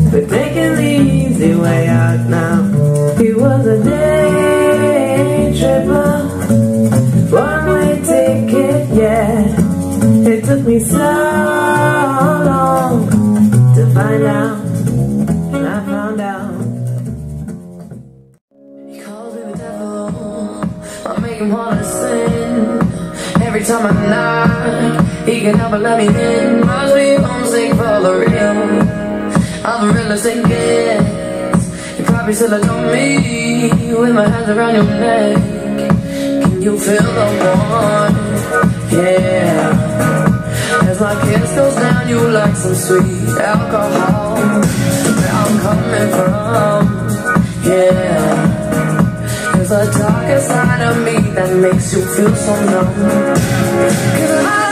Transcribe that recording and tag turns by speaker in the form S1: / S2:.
S1: We're taking the easy way out now. He was a day tripper, one-way ticket, yeah. It took me so long to find out, and I found out. He calls me the devil, I make him wanna sin. Every time I knock, he can help but let me in. Must be homesick for the real. I'm the realest it gets. You probably still adore me with my hands around your neck. Can you feel the warmth? Yeah. As my kiss goes down, you like some sweet alcohol. Where I'm coming from, yeah. There's a darker side of me that makes you feel so numb. 'Cause I